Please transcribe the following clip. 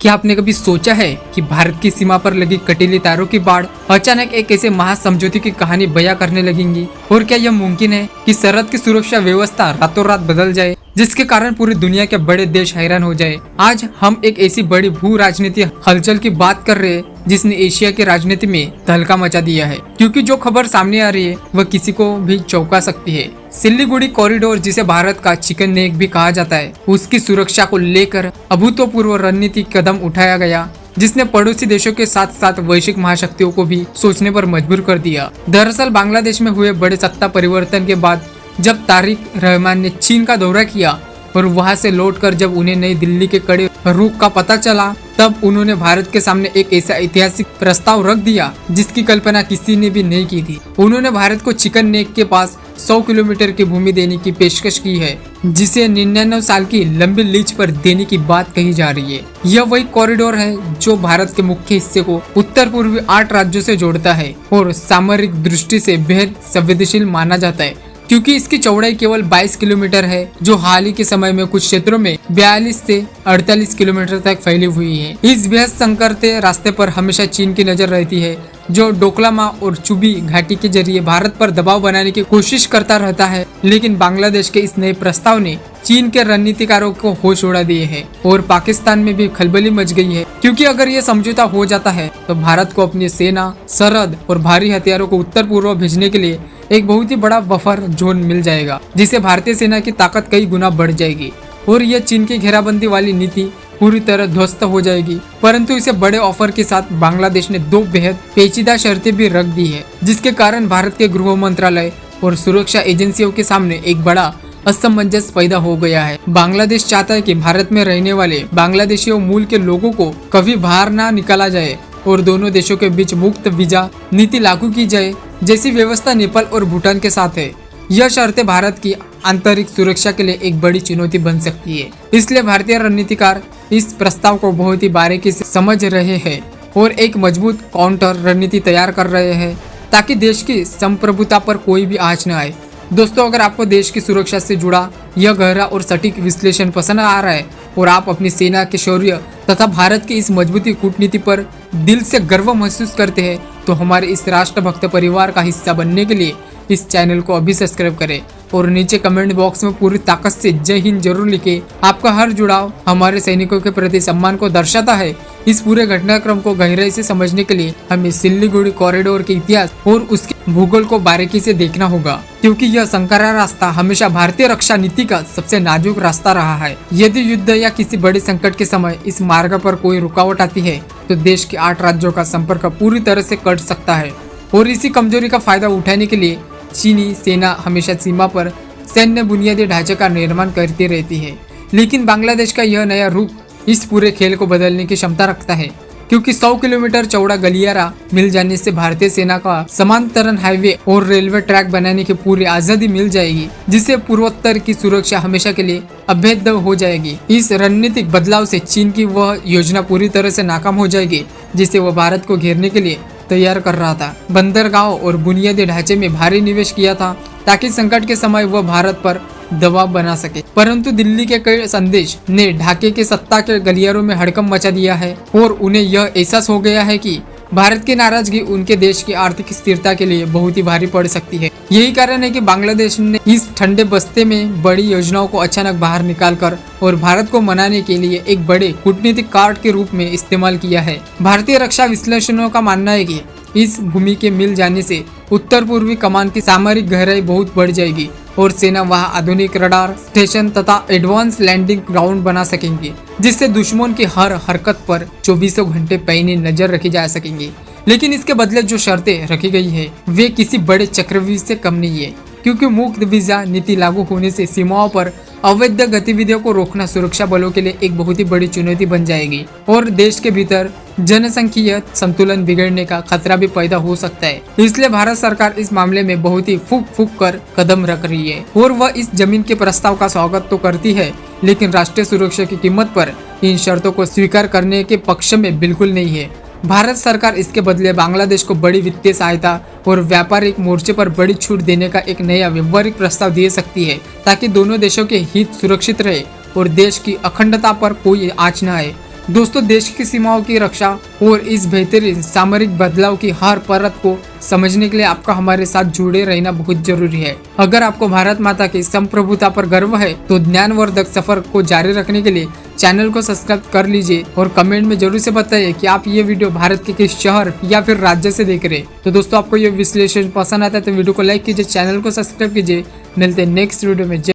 क्या आपने कभी सोचा है कि भारत की सीमा पर लगी कटीली तारों की बाढ़ अचानक एक ऐसे महासमझौते की कहानी बयां करने लगेंगी? और क्या यह मुमकिन है कि सरहद की सुरक्षा व्यवस्था रातों रात बदल जाए, जिसके कारण पूरी दुनिया के बड़े देश हैरान हो जाए? आज हम एक ऐसी बड़ी भू राजनीति हलचल की बात कर रहे हैं जिसने एशिया की राजनीति में तहलका मचा दिया है, क्योंकि जो खबर सामने आ रही है वह किसी को भी चौंका सकती है। सिल्लीगुड़ी कॉरिडोर, जिसे भारत का चिकन नेक भी कहा जाता है, उसकी सुरक्षा को लेकर अभूतपूर्व रणनीतिक कदम उठाया गया, जिसने पड़ोसी देशों के साथ साथ वैश्विक महाशक्तियों को भी सोचने पर मजबूर कर दिया। दरअसल बांग्लादेश में हुए बड़े सत्ता परिवर्तन के बाद जब तारिक रहमान ने चीन का दौरा किया और वहां से लौटकर जब उन्हें नई दिल्ली के कड़े रुख का पता चला, तब उन्होंने भारत के सामने एक ऐसा ऐतिहासिक प्रस्ताव रख दिया जिसकी कल्पना किसी ने भी नहीं की थी। उन्होंने भारत को चिकन नेक के पास 100 किलोमीटर की भूमि देने की पेशकश की है, जिसे 99 साल की लंबी लीज पर देने की बात कही जा रही है। यह वही कॉरिडोर है जो भारत के मुख्य हिस्से को उत्तर पूर्वी 8 राज्यों से जोड़ता है और सामरिक दृष्टि से बेहद संवेदनशील माना जाता है, क्योंकि इसकी चौड़ाई केवल 22 किलोमीटर है, जो हाल ही के समय में कुछ क्षेत्रों में 42 से 48 किलोमीटर तक फैली हुई है। इस बेहद संकरते रास्ते पर हमेशा चीन की नजर रहती है, जो डोकलामा और चुबी घाटी के जरिए भारत पर दबाव बनाने की कोशिश करता रहता है। लेकिन बांग्लादेश के इस नए प्रस्ताव ने चीन के रणनीतिकारों को होश उड़ा दिए हैं और पाकिस्तान में भी खलबली मच गई है, क्योंकि अगर ये समझौता हो जाता है तो भारत को अपनी सेना, सरहद और भारी हथियारों को उत्तर पूर्व भेजने के लिए एक बहुत ही बड़ा बफर जोन मिल जाएगा, जिससे भारतीय सेना की ताकत कई गुना बढ़ जाएगी और यह चीन की घेराबंदी वाली नीति पूरी तरह ध्वस्त हो जाएगी। परंतु इसे बड़े ऑफर के साथ बांग्लादेश ने 2 बेहद पेचीदा शर्तें भी रख दी है, जिसके कारण भारत के गृह मंत्रालय और सुरक्षा एजेंसियों के सामने एक बड़ा असमंजस पैदा हो गया है। बांग्लादेश चाहता है कि भारत में रहने वाले बांग्लादेशियों मूल के लोगों को कभी बाहर ना निकाला जाए और दोनों देशों के बीच मुक्त वीजा नीति लागू की जाए, जैसी व्यवस्था नेपाल और भूटान के साथ है। यह शर्तें भारत की आंतरिक सुरक्षा के लिए एक बड़ी चुनौती बन सकती है, इसलिए भारतीय रणनीतिकार इस प्रस्ताव को बहुत ही बारीकी से समझ रहे हैं और एक मजबूत काउंटर रणनीति तैयार कर रहे हैं, ताकि देश की संप्रभुता पर कोई भी आंच न आए। दोस्तों, अगर आपको देश की सुरक्षा से जुड़ा यह गहरा और सटीक विश्लेषण पसंद आ रहा है और आप अपनी सेना के शौर्य तथा भारत की इस मजबूती कूटनीति पर दिल से गर्व महसूस करते हैं, तो हमारे इस राष्ट्रभक्त परिवार का हिस्सा बनने के लिए इस चैनल को अभी सब्सक्राइब करें और नीचे कमेंट बॉक्स में पूरी ताकत से जय हिंद जरूर लिखें। आपका हर जुड़ाव हमारे सैनिकों के प्रति सम्मान को दर्शाता है। इस पूरे घटनाक्रम को गहराई से समझने के लिए हमें सिल्लीगुड़ी कॉरिडोर के इतिहास और उसके भूगोल को बारीकी से देखना होगा, क्योंकि यह संकरा रास्ता हमेशा भारतीय रक्षा नीति का सबसे नाजुक रास्ता रहा है। यदि युद्ध या किसी बड़े संकट के समय इस मार्ग पर कोई रुकावट आती है तो देश के 8 राज्यों का संपर्क पूरी तरह से कट सकता है। और इसी कमजोरी का फायदा उठाने के लिए चीनी सेना हमेशा सीमा पर सैन्य बुनियादी ढांचे का निर्माण करती रहती है। लेकिन बांग्लादेश का यह नया रूप इस पूरे खेल को बदलने की क्षमता रखता है, क्योंकि 100 किलोमीटर चौड़ा गलियारा मिल जाने से भारतीय सेना का समांतरण हाईवे और रेलवे ट्रैक बनाने की पूरी आजादी मिल जाएगी, जिससे पूर्वोत्तर की सुरक्षा हमेशा के लिए अभेद्य हो जाएगी। इस रणनीतिक बदलाव से चीन की वह योजना पूरी तरह से नाकाम हो जाएगी जिसे वह भारत को घेरने के लिए तैयार कर रहा था। बंदरगाह और बुनियादी ढांचे में भारी निवेश किया था ताकि संकट के समय वह भारत पर दबाव बना सके। परंतु दिल्ली के कई संदेश ने ढाके के सत्ता के गलियारों में हड़कंप मचा दिया है और उन्हें यह एहसास हो गया है कि भारत की नाराजगी उनके देश की आर्थिक स्थिरता के लिए बहुत ही भारी पड़ सकती है। यही कारण है कि बांग्लादेश ने इस ठंडे बस्ते में बड़ी योजनाओं को अचानक बाहर निकालकर और भारत को मनाने के लिए एक बड़े कूटनीतिक कार्ड के रूप में इस्तेमाल किया है। भारतीय रक्षा विश्लेषणों का मानना है कि इस भूमि के मिल जाने से उत्तर पूर्वी कमान की सामरिक गहराई बहुत बढ़ जाएगी और सेना वहां आधुनिक रडार स्टेशन तथा एडवांस लैंडिंग ग्राउंड बना सकेंगी, जिससे दुश्मन की हर हरकत पर 24 घंटे पैनी नजर रखी जा सकेंगी। लेकिन इसके बदले जो शर्तें रखी गई है वे किसी बड़े चक्रव्यूह से कम नहीं है, क्योंकि मुक्त वीजा नीति लागू होने से सीमाओं पर अवैध गतिविधियों को रोकना सुरक्षा बलों के लिए एक बहुत ही बड़ी चुनौती बन जाएगी और देश के भीतर जनसंख्यीय संतुलन बिगड़ने का खतरा भी पैदा हो सकता है। इसलिए भारत सरकार इस मामले में बहुत ही फूक फूक कर कदम रख रही है और वह इस जमीन के प्रस्ताव का स्वागत तो करती है, लेकिन राष्ट्रीय सुरक्षा की कीमत पर इन शर्तों को स्वीकार करने के पक्ष में बिल्कुल नहीं है। भारत सरकार इसके बदले बांग्लादेश को बड़ी वित्तीय सहायता और व्यापारिक मोर्चे पर बड़ी छूट देने का एक नया व्यवहारिक प्रस्ताव दे सकती है, ताकि दोनों देशों के हित सुरक्षित रहे और देश की अखंडता पर कोई आंच न आए। दोस्तों, देश की सीमाओं की रक्षा और इस बेहतरीन सामरिक बदलाव की हर परत को समझने के लिए आपका हमारे साथ जुड़े रहना बहुत जरूरी है। अगर आपको भारत माता की संप्रभुता पर गर्व है तो ज्ञानवर्धक सफर को जारी रखने के लिए चैनल को सब्सक्राइब कर लीजिए और कमेंट में जरूर से बताइए कि आप ये वीडियो भारत के किस शहर या फिर राज्य से देख रहे हैं। तो दोस्तों, आपको ये विश्लेषण पसंद आता है तो वीडियो को लाइक कीजिए, चैनल को सब्सक्राइब कीजिए। मिलते हैं नेक्स्ट वीडियो में।